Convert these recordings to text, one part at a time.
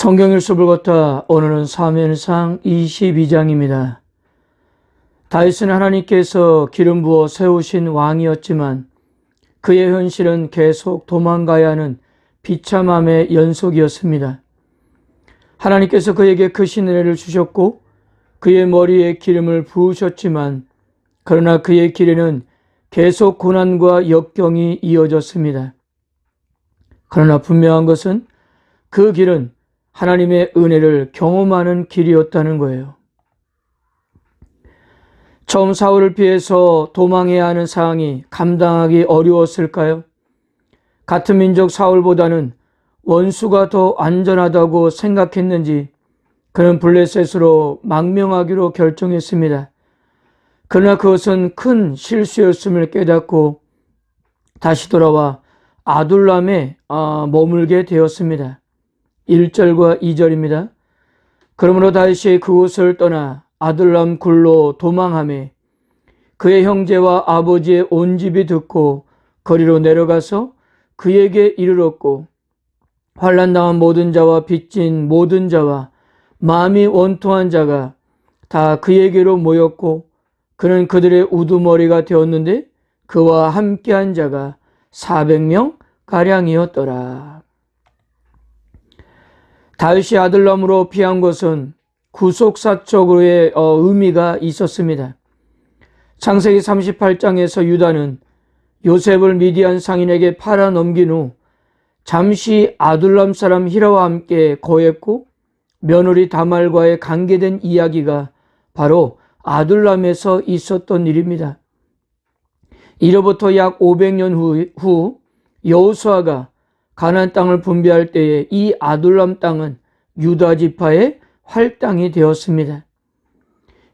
성경 일습을 걷다 오늘은 사무엘상 22장입니다. 다윗은 하나님께서 기름 부어 세우신 왕이었지만 그의 현실은 계속 도망가야 하는 비참함의 연속이었습니다. 하나님께서 그에게 크신 은혜를 주셨고 그의 머리에 기름을 부으셨지만 그러나 그의 길에는 계속 고난과 역경이 이어졌습니다. 그러나 분명한 것은 그 길은 하나님의 은혜를 경험하는 길이었다는 거예요. 처음 사울을 피해서 도망해야 하는 상황이 감당하기 어려웠을까요? 같은 민족 사울보다는 원수가 더 안전하다고 생각했는지 그는 블레셋으로 망명하기로 결정했습니다. 그러나 그것은 큰 실수였음을 깨닫고 다시 돌아와 아둘람에 머물게 되었습니다. 1절과 2절입니다. 그러므로 다윗이 그곳을 떠나 아둘람 굴로 도망하매 그의 형제와 아버지의 온 집이 듣고 거리로 내려가서 그에게 이르렀고 환난당한 모든 자와 빚진 모든 자와 마음이 원통한 자가 다 그에게로 모였고 그는 그들의 우두머리가 되었는데 그와 함께한 자가 400명 가량이었더라. 다윗이 아둘람으로 피한 것은 구속사적으로의 의미가 있었습니다. 창세기 38장에서 유다는 요셉을 미디안 상인에게 팔아 넘긴 후 잠시 아둘람 사람 히라와 함께 거했고 며느리 다말과의 관계된 이야기가 바로 아둘람에서 있었던 일입니다. 이로부터 약 500년 후 여호수아가 가나안 땅을 분배할 때에 이 아둘람 땅은 유다 지파의 활당이 되었습니다.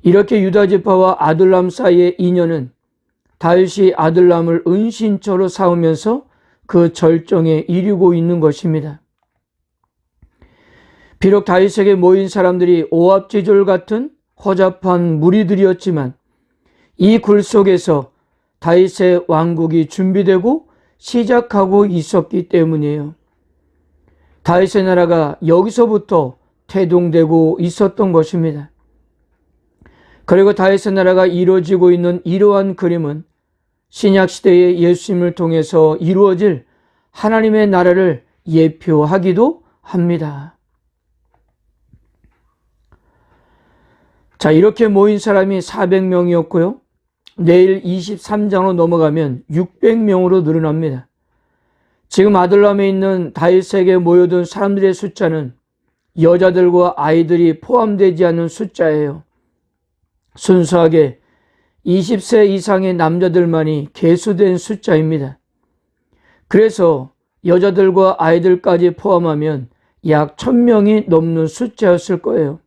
이렇게 유다 지파와 아둘람 사이의 인연은 다윗이 아둘람을 은신처로 삼으면서 그 절정에 이르고 있는 것입니다. 비록 다윗에게 모인 사람들이 오합지졸 같은 허잡한 무리들이었지만 이 굴 속에서 다윗의 왕국이 준비되고 시작하고 있었기 때문이에요. 다윗의 나라가 여기서부터 태동되고 있었던 것입니다. 그리고 다윗의 나라가 이루어지고 있는 이러한 그림은 신약시대의 예수님을 통해서 이루어질 하나님의 나라를 예표하기도 합니다. 자, 이렇게 모인 사람이 400명이었고요. 내일 23장으로 넘어가면 600명으로 늘어납니다. 지금 아둘람에 있는 다윗에게 모여든 사람들의 숫자는 여자들과 아이들이 포함되지 않는 숫자예요. 순수하게 20세 이상의 남자들만이 계수된 숫자입니다. 그래서 여자들과 아이들까지 포함하면 약 1000명이 넘는 숫자였을 거예요.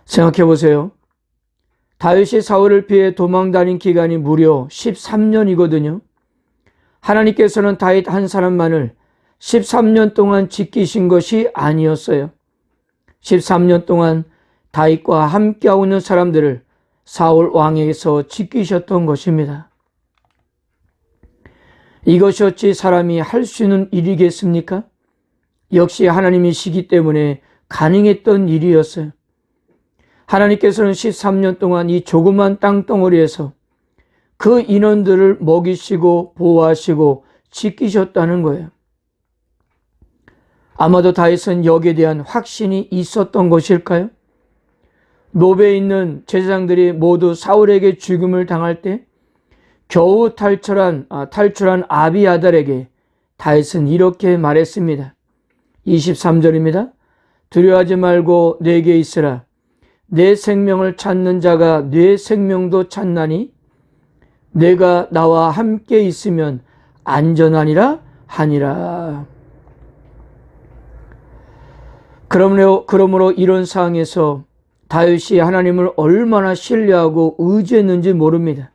생각해 보세요. 다윗이 사울을 피해 도망다닌 기간이 무려 13년이거든요. 하나님께서는 다윗 한 사람만을 13년 동안 지키신 것이 아니었어요. 13년 동안 다윗과 함께하고 있는 사람들을 사울 왕에게서 지키셨던 것입니다. 이것이 어찌 사람이 할 수 있는 일이겠습니까? 역시 하나님이시기 때문에 가능했던 일이었어요. 하나님께서는 13년 동안 이 조그만 땅덩어리에서 그 인원들을 먹이시고 보호하시고 지키셨다는 거예요. 아마도 다윗은 여기에 대한 확신이 있었던 것일까요? 노베에 있는 제사장들이 모두 사울에게 죽임을 당할 때 겨우 탈출한 아비아달에게 다윗은 이렇게 말했습니다. 23절입니다. 두려워하지 말고 내게 있으라. 내 생명을 찾는 자가 내 생명도 찾나니 내가 나와 함께 있으면 안전하니라 하니라. 그러므로 이런 상황에서 다윗이 하나님을 얼마나 신뢰하고 의지했는지 모릅니다.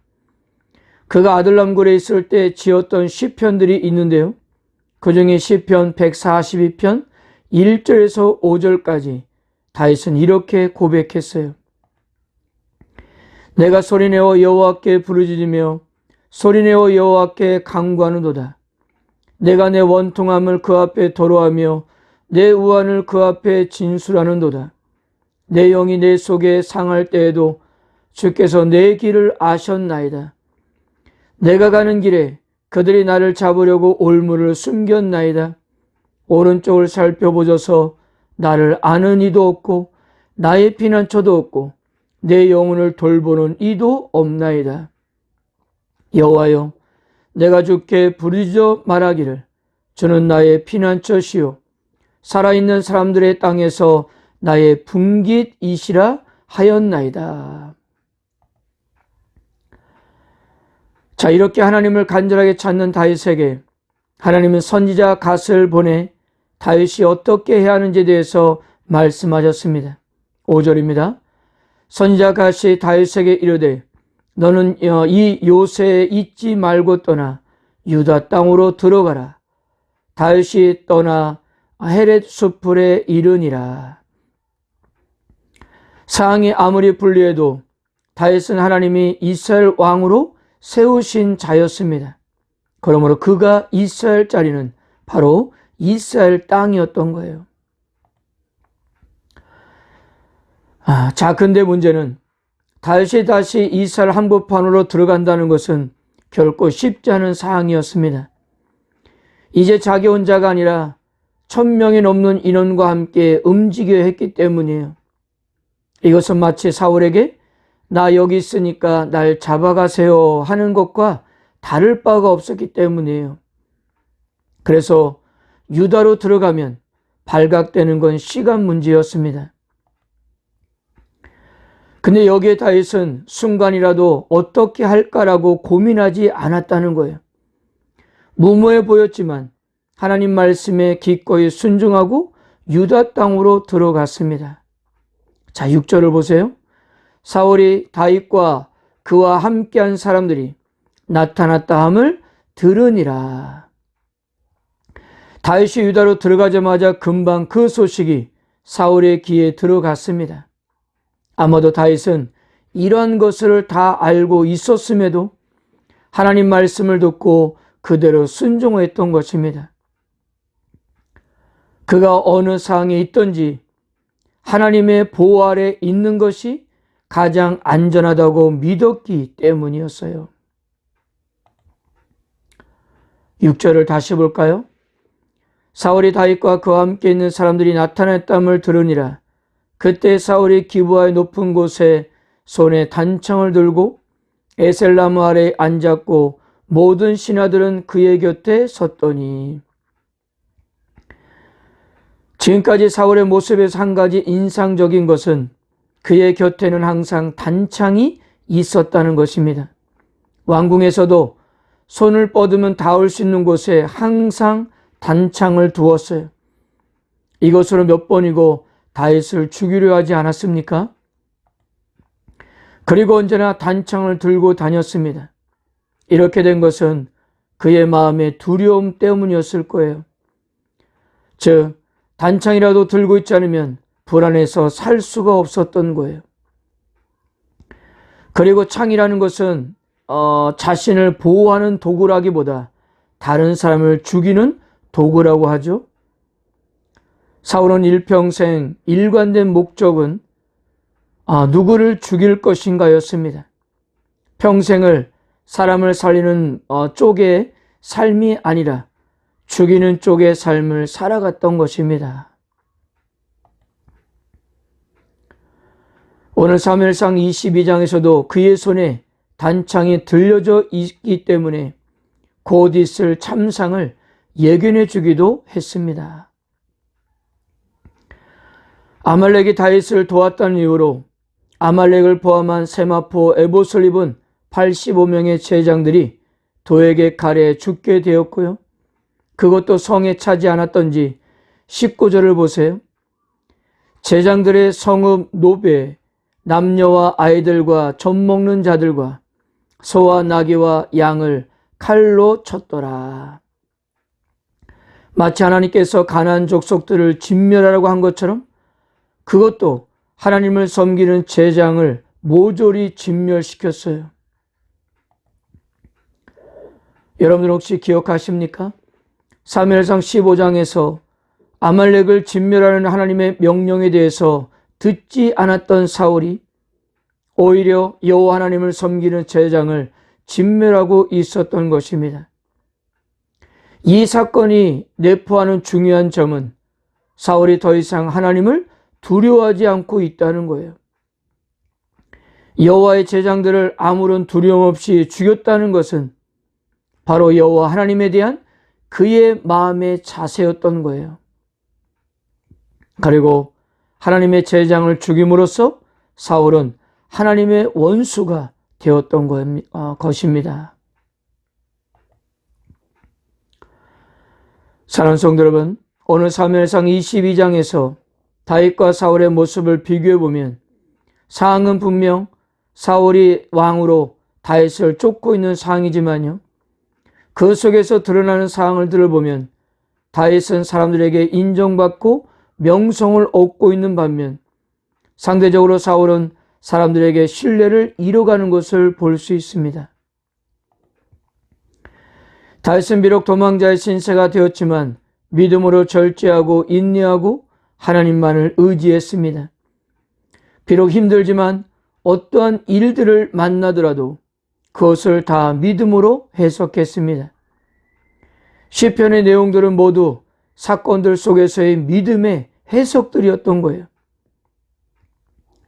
그가 아둘람 굴에 있을 때 지었던 시편들이 있는데요. 그 중에 시편 142편 1절에서 5절까지 다윗은 이렇게 고백했어요. 내가 소리내어 여호와께 부르짖으며 소리내어 여호와께 간구하는도다. 내가 내 원통함을 그 앞에 도로하며 내 우환을 그 앞에 진술하는도다. 내 영이 내 속에 상할 때에도 주께서 내 길을 아셨나이다. 내가 가는 길에 그들이 나를 잡으려고 올무를 숨겼나이다. 오른쪽을 살펴보셔서 나를 아는 이도 없고 나의 피난처도 없고 내 영혼을 돌보는 이도 없나이다. 여호와여, 내가 주께 부르짖어 말하기를 주는 나의 피난처시요 살아있는 사람들의 땅에서 나의 분깃이시라 하였나이다. 자, 이렇게 하나님을 간절하게 찾는 다윗에게 하나님은 선지자 갓을 보내 다윗이 어떻게 해야 하는지에 대해서 말씀하셨습니다. 5절입니다. 선지자 갓이 다윗에게 이르되 너는 이 요새에 있지 말고 떠나 유다 땅으로 들어가라. 다윗이 떠나 헤렛 수풀에 이르니라. 사항이 아무리 불리해도 다윗은 하나님이 이스라엘 왕으로 세우신 자였습니다. 그러므로 그가 있어야 할 자리는 바로 이스라엘 땅이었던 거예요. 자, 근데 문제는 다윗이 다시 이스라엘 한복판으로 들어간다는 것은 결코 쉽지 않은 사항이었습니다. 이제 자기 혼자가 아니라 1000명이 넘는 인원과 함께 움직여야 했기 때문이에요. 이것은 마치 사울에게 나 여기 있으니까 날 잡아가세요 하는 것과 다를 바가 없었기 때문이에요. 그래서 유다로 들어가면 발각되는 건 시간 문제였습니다. 근데 여기에 다윗은 순간이라도 어떻게 할까라고 고민하지 않았다는 거예요. 무모해 보였지만 하나님 말씀에 기꺼이 순종하고 유다 땅으로 들어갔습니다. 자, 6절을 보세요. 사울이 다윗과 그와 함께한 사람들이 나타났다 함을 들으니라. 다윗이 유다로 들어가자마자 금방 그 소식이 사울의 귀에 들어갔습니다. 아마도 다윗은 이러한 것을 다 알고 있었음에도 하나님 말씀을 듣고 그대로 순종했던 것입니다. 그가 어느 상황에 있든지 하나님의 보호 아래 있는 것이 가장 안전하다고 믿었기 때문이었어요. 6절을 다시 볼까요? 사울이 다윗과 그와 함께 있는 사람들이 나타났담을 들으니라. 그때 사울이 기브아의 높은 곳에 손에 단창을 들고 에셀나무 아래에 앉았고 모든 신하들은 그의 곁에 섰더니. 지금까지 사울의 모습에서 한 가지 인상적인 것은 그의 곁에는 항상 단창이 있었다는 것입니다. 왕궁에서도 손을 뻗으면 닿을 수 있는 곳에 항상 단창을 두었어요. 이것으로 몇 번이고 다윗을 죽이려 하지 않았습니까? 그리고 언제나 단창을 들고 다녔습니다. 이렇게 된 것은 그의 마음의 두려움 때문이었을 거예요. 즉, 단창이라도 들고 있지 않으면 불안해서 살 수가 없었던 거예요. 그리고 창이라는 것은 자신을 보호하는 도구라기보다 다른 사람을 죽이는 도구라고 하죠. 사울은 일평생 일관된 목적은 누구를 죽일 것인가였습니다. 평생을 사람을 살리는 쪽의 삶이 아니라 죽이는 쪽의 삶을 살아갔던 것입니다. 오늘 사무엘상 22장에서도 그의 손에 단창이 들려져 있기 때문에 곧 있을 참상을 예견해 주기도 했습니다. 아말렉이 다윗을 도왔다는 이유로 아말렉을 포함한 세마포 에봇을 입은 85명의 제장들이 도에게 칼에 죽게 되었고요. 그것도 성에 차지 않았던지 19절을 보세요. 제장들의 성읍 노베 남녀와 아이들과 젖 먹는 자들과 소와 나귀와 양을 칼로 쳤더라. 마치 하나님께서 가나안 족속들을 진멸하라고 한 것처럼 그것도 하나님을 섬기는 제장을 모조리 진멸시켰어요. 여러분들 혹시 기억하십니까? 사무엘상 15장에서 아말렉을 진멸하는 하나님의 명령에 대해서 듣지 않았던 사울이 오히려 여호와 하나님을 섬기는 제장을 진멸하고 있었던 것입니다. 이 사건이 내포하는 중요한 점은 사울이 더 이상 하나님을 두려워하지 않고 있다는 거예요. 여호와의 제장들을 아무런 두려움 없이 죽였다는 것은 바로 여호와 하나님에 대한 그의 마음의 자세였던 거예요. 그리고 하나님의 제장을 죽임으로써 사울은 하나님의 원수가 되었던 것입니다. 사랑하는 성도 여러분, 오늘 사무엘상 22장에서 다윗과 사울의 모습을 비교해 보면 상황은 분명 사울이 왕으로 다윗을 쫓고 있는 상황이지만요, 그 속에서 드러나는 상황을 들어보면 다윗은 사람들에게 인정받고 명성을 얻고 있는 반면 상대적으로 사울은 사람들에게 신뢰를 잃어가는 것을 볼 수 있습니다. 다윗은 비록 도망자의 신세가 되었지만 믿음으로 절제하고 인내하고 하나님만을 의지했습니다. 비록 힘들지만 어떠한 일들을 만나더라도 그것을 다 믿음으로 해석했습니다. 시편의 내용들은 모두 사건들 속에서의 믿음의 해석들이었던 거예요.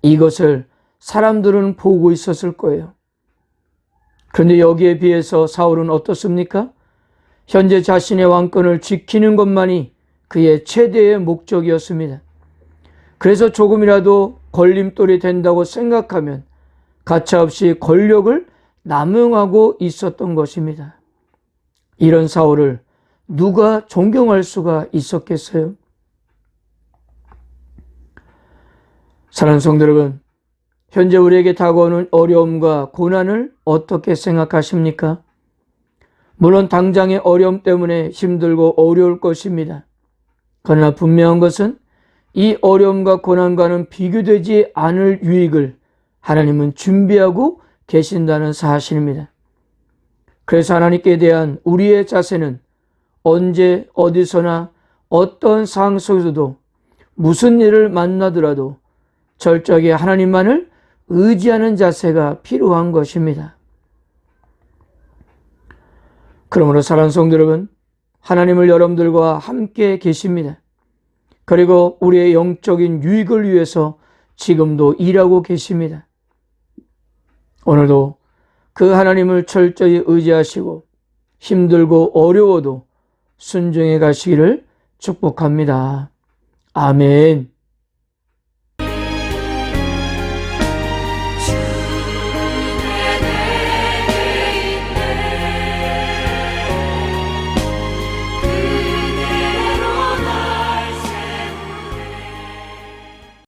이것을 사람들은 보고 있었을 거예요. 그런데 여기에 비해서 사울은 어떻습니까? 현재 자신의 왕권을 지키는 것만이 그의 최대의 목적이었습니다. 그래서 조금이라도 걸림돌이 된다고 생각하면 가차없이 권력을 남용하고 있었던 것입니다. 이런 사울을 누가 존경할 수가 있었겠어요? 사랑하는 성도 여러분, 현재 우리에게 다가오는 어려움과 고난을 어떻게 생각하십니까? 물론 당장의 어려움 때문에 힘들고 어려울 것입니다. 그러나 분명한 것은 이 어려움과 고난과는 비교되지 않을 유익을 하나님은 준비하고 계신다는 사실입니다. 그래서 하나님께 대한 우리의 자세는 언제 어디서나 어떤 상황 속에서도 무슨 일을 만나더라도 철저하게 하나님만을 의지하는 자세가 필요한 것입니다. 그러므로 사랑하는 성도 여러분, 하나님을 여러분들과 함께 계십니다. 그리고 우리의 영적인 유익을 위해서 지금도 일하고 계십니다. 오늘도 그 하나님을 철저히 의지하시고 힘들고 어려워도 순종해 가시기를 축복합니다. 아멘.